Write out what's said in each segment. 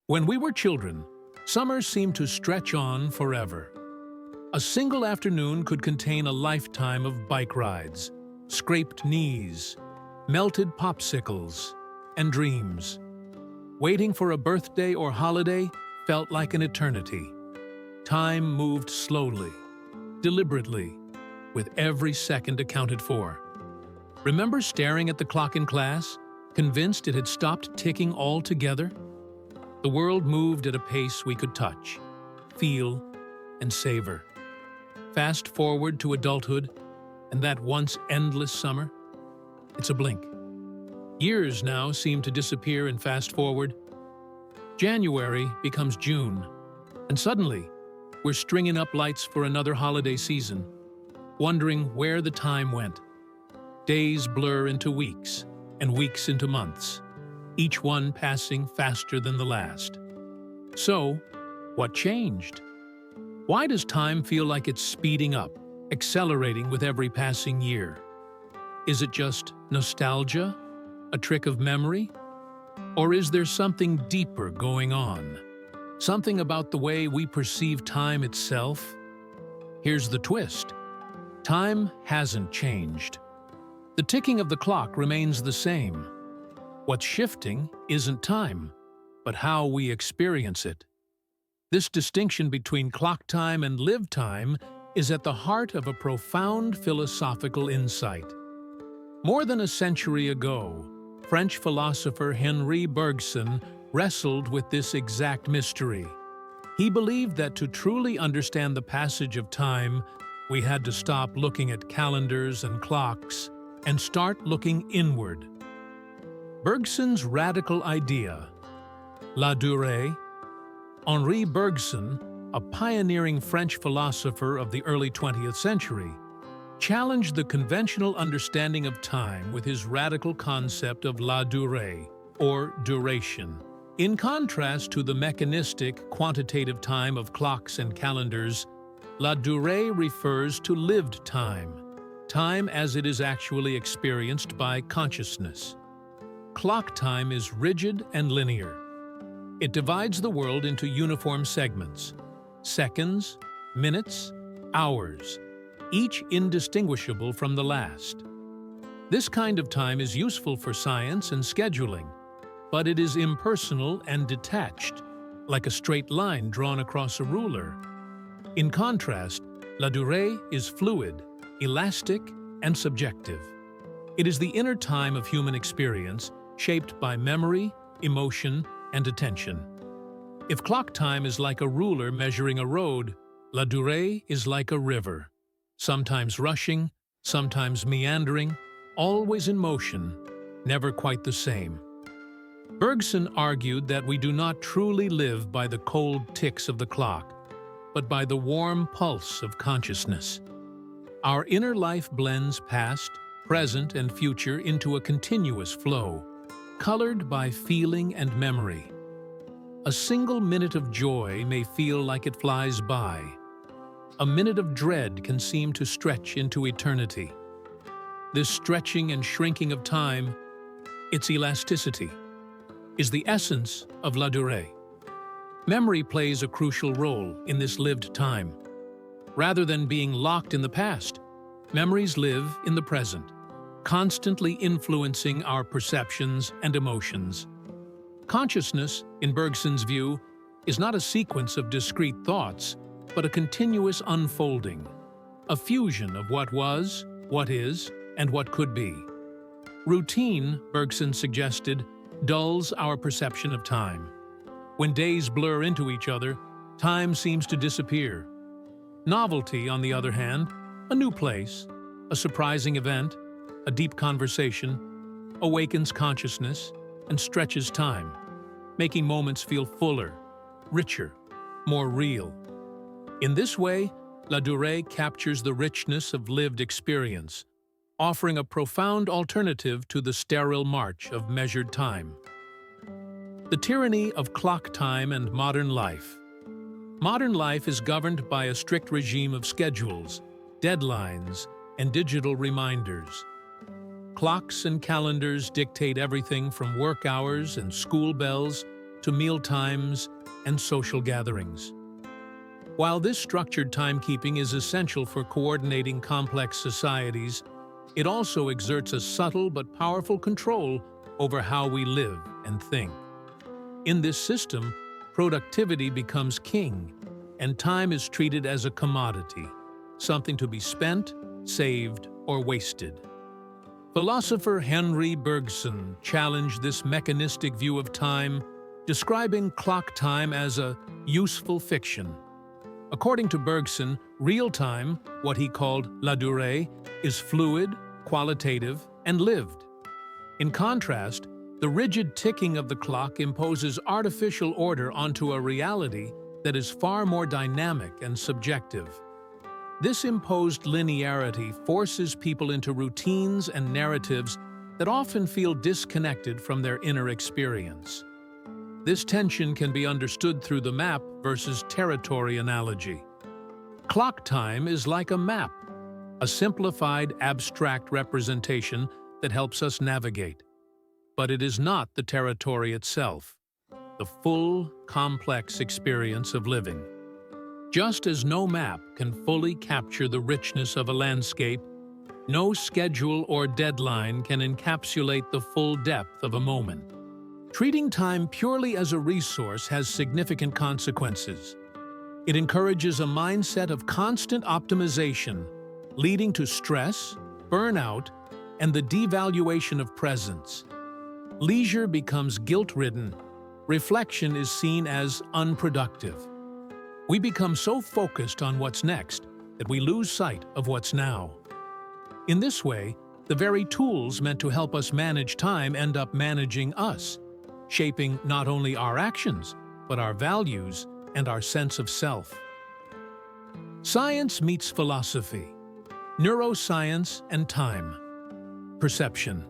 When we were children, summer seemed to stretch on forever. A single afternoon could contain a lifetime of bike rides, scraped knees, melted popsicles, and dreams. Waiting for a birthday or holiday felt like an eternity. Time moved slowly, deliberately, with every second accounted for. Remember staring at the clock in class, convinced it had stopped ticking altogether? The world moved at a pace we could touch, feel, and savor. Fast forward to adulthood, and that once endless summer. It's a blink. Years now seem to disappear and fast forward. January becomes June, and suddenly, we're stringing up lights for another holiday season, wondering where the time went. Days blur into weeks, and weeks into months, each one passing faster than the last. So, what changed? Why does time feel like it's speeding up, accelerating with every passing year? Is it just nostalgia? A trick of memory? Or is there something deeper going on? Something about the way we perceive time itself? Here's the twist. Time hasn't changed. The ticking of the clock remains the same. What's shifting isn't time, but how we experience it. This distinction between clock time and live time is at the heart of a profound philosophical insight. More than a century ago, French philosopher Henri Bergson wrestled with this exact mystery. He believed that to truly understand the passage of time, we had to stop looking at calendars and clocks and start looking inward. Bergson's radical idea, la durée. Henri Bergson, a pioneering French philosopher of the early 20th century, challenged the conventional understanding of time with his radical concept of la durée, or duration. In contrast to the mechanistic, quantitative time of clocks and calendars, la durée refers to lived time, time as it is actually experienced by consciousness. Clock time is rigid and linear. It divides the world into uniform segments, seconds, minutes, hours, each indistinguishable from the last. This kind of time is useful for science and scheduling, but it is impersonal and detached, like a straight line drawn across a ruler. In contrast, la durée is fluid, elastic, and subjective. It is the inner time of human experience, shaped by memory, emotion, and attention. If clock time is like a ruler measuring a road, la durée is like a river, sometimes rushing, sometimes meandering, always in motion, never quite the same. Bergson argued that we do not truly live by the cold ticks of the clock, but by the warm pulse of consciousness. Our inner life blends past, present, and future into a continuous flow, colored by feeling and memory. A single minute of joy may feel like it flies by. A minute of dread can seem to stretch into eternity. This stretching and shrinking of time, its elasticity, is the essence of la durée. Memory plays a crucial role in this lived time. Rather than being locked in the past, memories live in the present, constantly influencing our perceptions and emotions. Consciousness, in Bergson's view, is not a sequence of discrete thoughts, but a continuous unfolding, a fusion of what was, what is, and what could be. Routine, Bergson suggested, dulls our perception of time. When days blur into each other, time seems to disappear. Novelty, on the other hand, a new place, a surprising event, a deep conversation, awakens consciousness and stretches time, making moments feel fuller, richer, more real. In this way, la durée captures the richness of lived experience, offering a profound alternative to the sterile march of measured time. The tyranny of clock time and modern life. Modern life is governed by a strict regime of schedules, deadlines, and digital reminders. Clocks and calendars dictate everything from work hours and school bells to meal times and social gatherings. While this structured timekeeping is essential for coordinating complex societies, it also exerts a subtle but powerful control over how we live and think. In this system, productivity becomes king, and time is treated as a commodity, something to be spent, saved, or wasted. Philosopher Henri Bergson challenged this mechanistic view of time, describing clock time as a useful fiction. According to Bergson, real time, what he called la durée, is fluid, qualitative, and lived. In contrast, the rigid ticking of the clock imposes artificial order onto a reality that is far more dynamic and subjective. This imposed linearity forces people into routines and narratives that often feel disconnected from their inner experience. This tension can be understood through the map versus territory analogy. Clock time is like a map, a simplified, abstract representation that helps us navigate. But it is not the territory itself, the full, complex experience of living. Just as no map can fully capture the richness of a landscape, no schedule or deadline can encapsulate the full depth of a moment. Treating time purely as a resource has significant consequences. It encourages a mindset of constant optimization, leading to stress, burnout, and the devaluation of presence. Leisure becomes guilt-ridden. Reflection is seen as unproductive. We become so focused on what's next that we lose sight of what's now. In this way, the very tools meant to help us manage time end up managing us, shaping not only our actions, but our values and our sense of self. Science meets philosophy, neuroscience and time. Perception.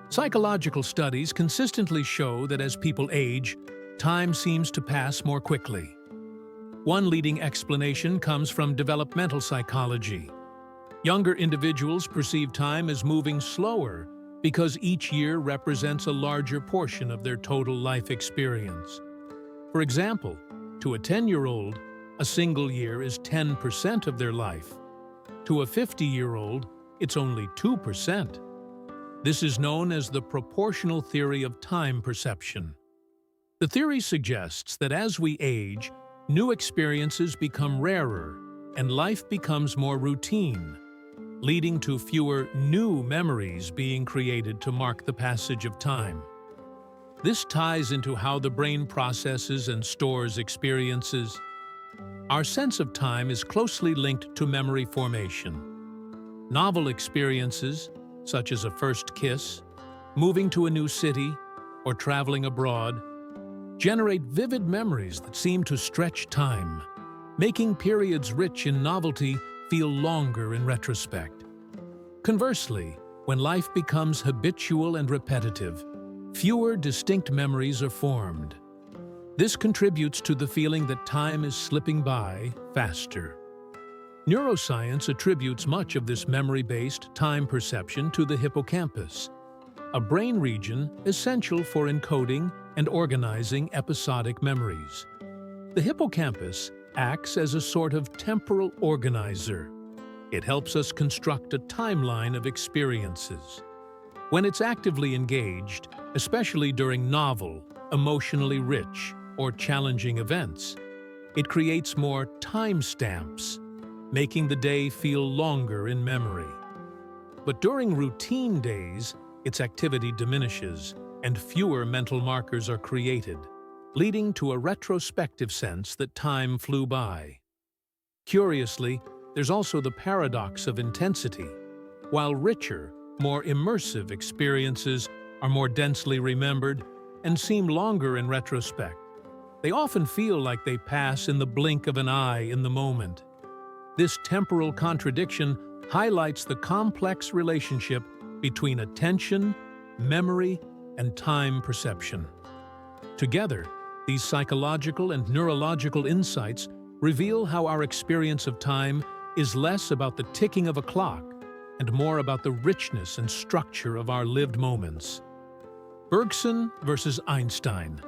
Psychological studies consistently show that as people age, time seems to pass more quickly. One leading explanation comes from developmental psychology. Younger individuals perceive time as moving slower because each year represents a larger portion of their total life experience. For example, to a 10-year-old, a single year is 10% of their life. To a 50-year-old, it's only 2%. This is known as the proportional theory of time perception. The theory suggests that as we age, new experiences become rarer and life becomes more routine, leading to fewer new memories being created to mark the passage of time. This ties into how the brain processes and stores experiences. Our sense of time is closely linked to memory formation. Novel experiences, such as a first kiss, moving to a new city, or traveling abroad, generate vivid memories that seem to stretch time, making periods rich in novelty feel longer in retrospect. Conversely, when life becomes habitual and repetitive, fewer distinct memories are formed. This contributes to the feeling that time is slipping by faster. Neuroscience attributes much of this memory-based time perception to the hippocampus, a brain region essential for encoding and organizing episodic memories. The hippocampus acts as a sort of temporal organizer. It helps us construct a timeline of experiences. When it's actively engaged, especially during novel, emotionally rich, or challenging events, it creates more timestamps, making the day feel longer in memory. But during routine days, its activity diminishes and fewer mental markers are created, leading to a retrospective sense that time flew by. Curiously, there's also the paradox of intensity. While richer, more immersive experiences are more densely remembered and seem longer in retrospect, they often feel like they pass in the blink of an eye in the moment. This temporal contradiction highlights the complex relationship between attention, memory, and time perception. Together, these psychological and neurological insights reveal how our experience of time is less about the ticking of a clock and more about the richness and structure of our lived moments. Bergson versus Einstein.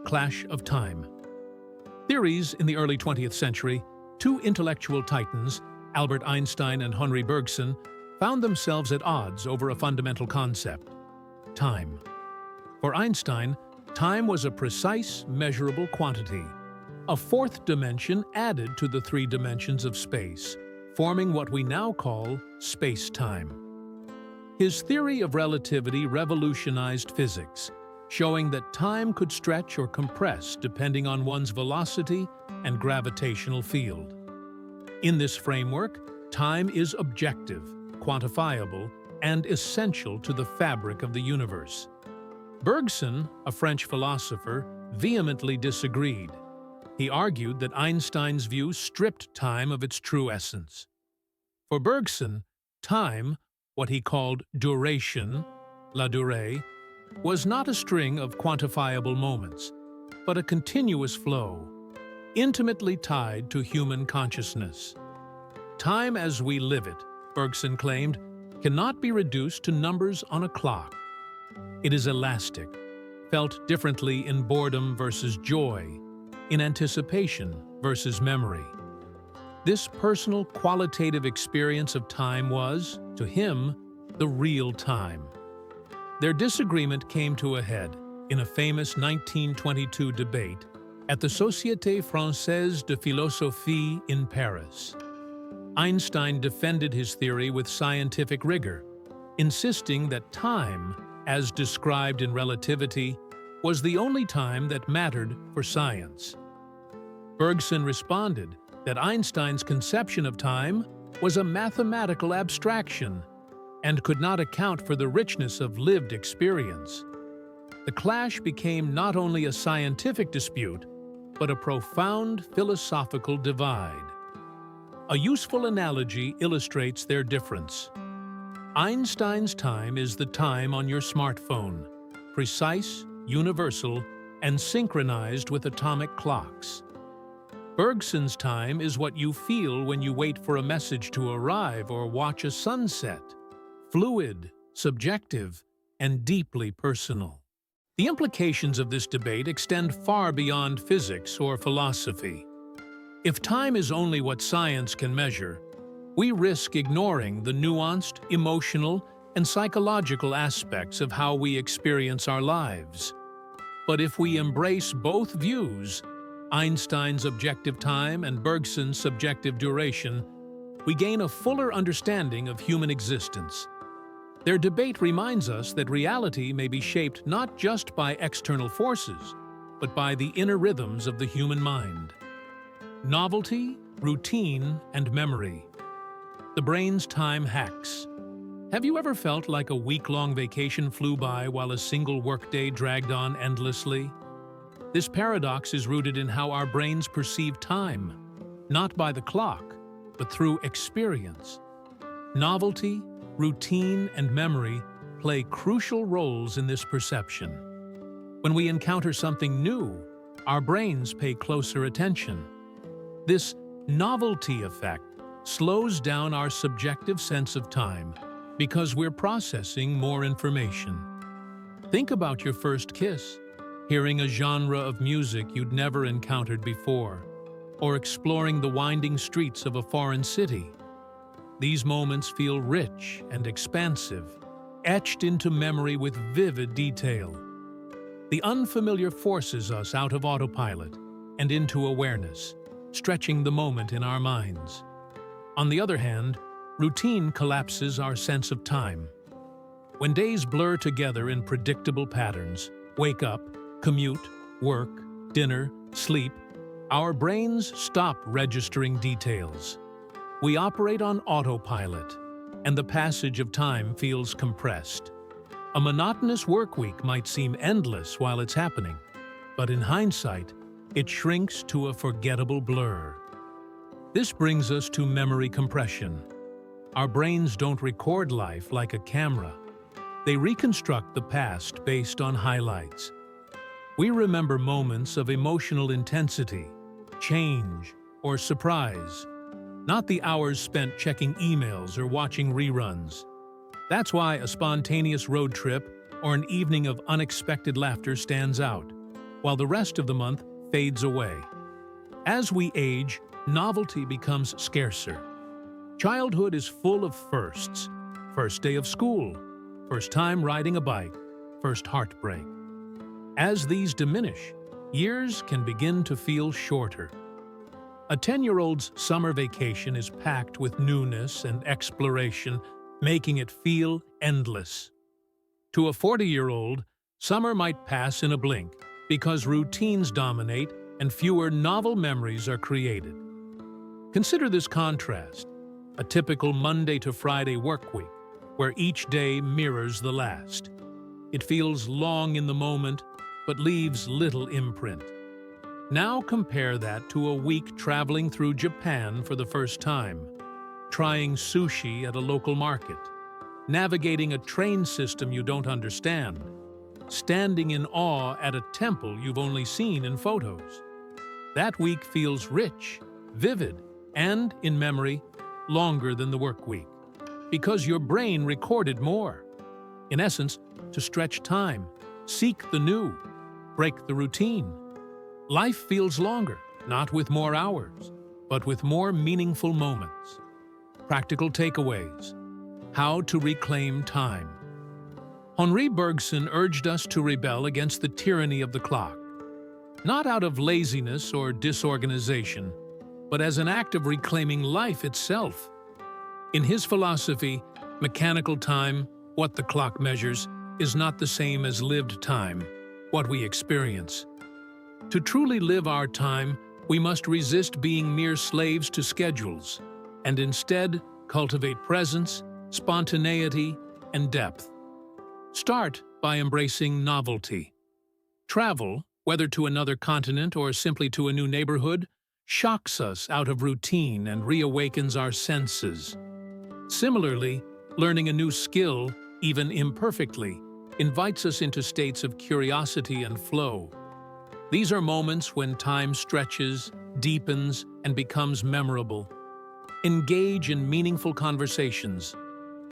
clash of time. Theories in the early 20th century, two intellectual titans, Albert Einstein and Henri Bergson, found themselves at odds over a fundamental concept: time. For Einstein, time was a precise, measurable quantity, a fourth dimension added to the three dimensions of space, forming what we now call space-time. His theory of relativity revolutionized physics, showing that time could stretch or compress depending on one's velocity and gravitational field. In this framework, time is objective, quantifiable, and essential to the fabric of the universe. Bergson, a French philosopher, vehemently disagreed. He argued that Einstein's view stripped time of its true essence. For Bergson, time, what he called duration, la durée, was not a string of quantifiable moments, but a continuous flow, intimately tied to human consciousness. Time as we live it, Bergson claimed, cannot be reduced to numbers on a clock. It is elastic, felt differently in boredom versus joy, in anticipation versus memory. This personal, qualitative experience of time was, to him, the real time. Their disagreement came to a head in a famous 1922 debate at the Société Française de Philosophie in Paris. Einstein defended his theory with scientific rigor, insisting that time, as described in relativity, was the only time that mattered for science. Bergson responded that Einstein's conception of time was a mathematical abstraction and could not account for the richness of lived experience. The clash became not only a scientific dispute, but a profound philosophical divide. A useful analogy illustrates their difference. Einstein's time is the time on your smartphone, precise, universal, and synchronized with atomic clocks. Bergson's time is what you feel when you wait for a message to arrive or watch a sunset, fluid, subjective, and deeply personal. The implications of this debate extend far beyond physics or philosophy. If time is only what science can measure, we risk ignoring the nuanced, emotional, and psychological aspects of how we experience our lives. But if we embrace both views, Einstein's objective time and Bergson's subjective duration, we gain a fuller understanding of human existence. Their debate reminds us that reality may be shaped not just by external forces, but by the inner rhythms of the human mind. Novelty, routine, and memory. The brain's time hacks. Have you ever felt like a week-long vacation flew by while a single workday dragged on endlessly? This paradox is rooted in how our brains perceive time, not by the clock, but through experience. Novelty, routine, and memory play crucial roles in this perception. When we encounter something new, our brains pay closer attention. This novelty effect slows down our subjective sense of time because we're processing more information. Think about your first kiss, hearing a genre of music you'd never encountered before, or exploring the winding streets of a foreign city. These moments feel rich and expansive, etched into memory with vivid detail. The unfamiliar forces us out of autopilot and into awareness, stretching the moment in our minds. On the other hand, routine collapses our sense of time. When days blur together in predictable patterns, wake up, commute, work, dinner, sleep, our brains stop registering details. We operate on autopilot, and the passage of time feels compressed. A monotonous work week might seem endless while it's happening, but in hindsight, it shrinks to a forgettable blur. This brings us to memory compression. Our brains don't record life like a camera. They reconstruct the past based on highlights. We remember moments of emotional intensity, change, or surprise, not the hours spent checking emails or watching reruns. That's why a spontaneous road trip or an evening of unexpected laughter stands out. while the rest of the month fades away. As we age, novelty becomes scarcer. Childhood is full of firsts. First day of school, first time riding a bike, first heartbreak. As these diminish, years can begin to feel shorter. A 10-year-old's summer vacation is packed with newness and exploration, making it feel endless. To a 40-year-old, summer might pass in a blink because routines dominate and fewer novel memories are created. Consider this contrast: a typical Monday to Friday work week, where each day mirrors the last. It feels long in the moment, but leaves little imprint. Now compare that to a week traveling through Japan for the first time, trying sushi at a local market, navigating a train system you don't understand, standing in awe at a temple you've only seen in photos. That week feels rich, vivid, and, in memory, longer than the work week, because your brain recorded more. In essence, to stretch time, seek the new, break the routine. Life feels longer, not with more hours, but with more meaningful moments. Practical takeaways: how to reclaim time. Henri Bergson urged us to rebel against the tyranny of the clock, not out of laziness or disorganization, but as an act of reclaiming life itself. In his philosophy, mechanical time, what the clock measures, is not the same as lived time, what we experience. To truly live our time, we must resist being mere slaves to schedules, and instead cultivate presence, spontaneity, and depth. Start by embracing novelty. Travel, whether to another continent or simply to a new neighborhood, shocks us out of routine and reawakens our senses. Similarly, learning a new skill, even imperfectly, invites us into states of curiosity and flow. These are moments when time stretches, deepens, and becomes memorable. Engage in meaningful conversations.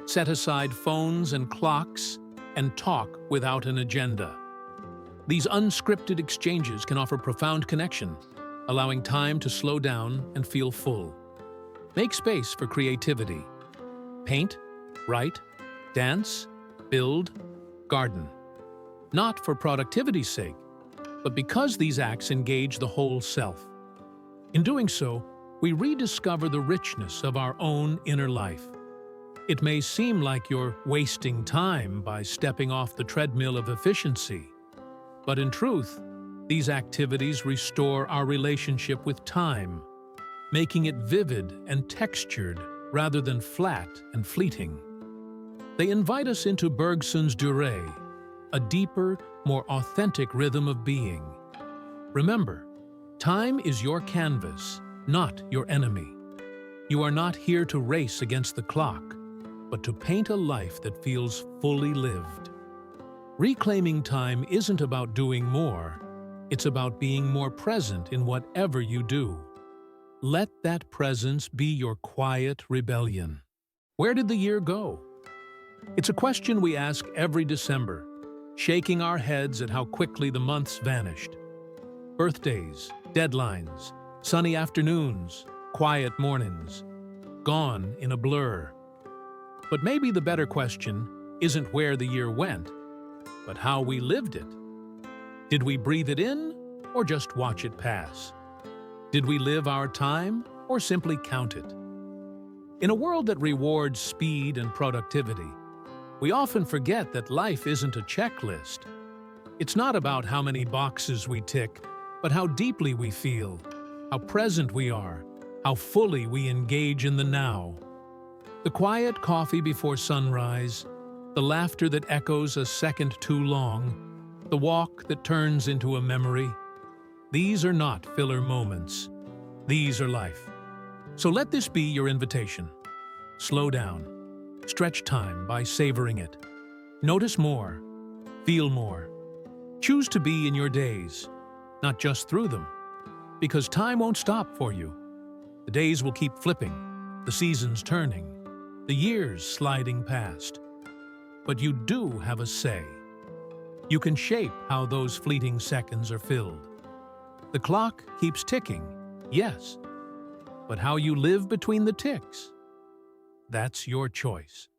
Set aside phones and clocks and talk without an agenda. These unscripted exchanges can offer profound connection, allowing time to slow down and feel full. Make space for creativity. Paint, write, dance, build, garden. Not for productivity's sake, but because these acts engage the whole self. In doing so, we rediscover the richness of our own inner life. It may seem like you're wasting time by stepping off the treadmill of efficiency, but in truth, these activities restore our relationship with time, making it vivid and textured rather than flat and fleeting. They invite us into Bergson's durée, a deeper, more authentic rhythm of being. Remember, time is your canvas, not your enemy. You are not here to race against the clock, but to paint a life that feels fully lived. Reclaiming time isn't about doing more, it's about being more present in whatever you do. Let that presence be your quiet rebellion. Where did the year go? It's a question we ask every December, shaking our heads at how quickly the months vanished. Birthdays, deadlines, sunny afternoons, quiet mornings, gone in a blur. But maybe the better question isn't where the year went, but how we lived it. Did we breathe it in, or just watch it pass? Did we live our time, or simply count it? In a world that rewards speed and productivity, we often forget that life isn't a checklist. It's not about how many boxes we tick, but how deeply we feel, how present we are, how fully we engage in the now. The quiet coffee before sunrise, the laughter that echoes a second too long, the walk that turns into a memory. These are not filler moments. These are life. So let this be your invitation. Slow down. Stretch time by savoring it. Notice more. Feel more. Choose to be in your days, not just through them. Because time won't stop for you. The days will keep flipping, the seasons turning, the years sliding past. But you do have a say. You can shape how those fleeting seconds are filled. The clock keeps ticking, yes, but how you live between the ticks, that's your choice.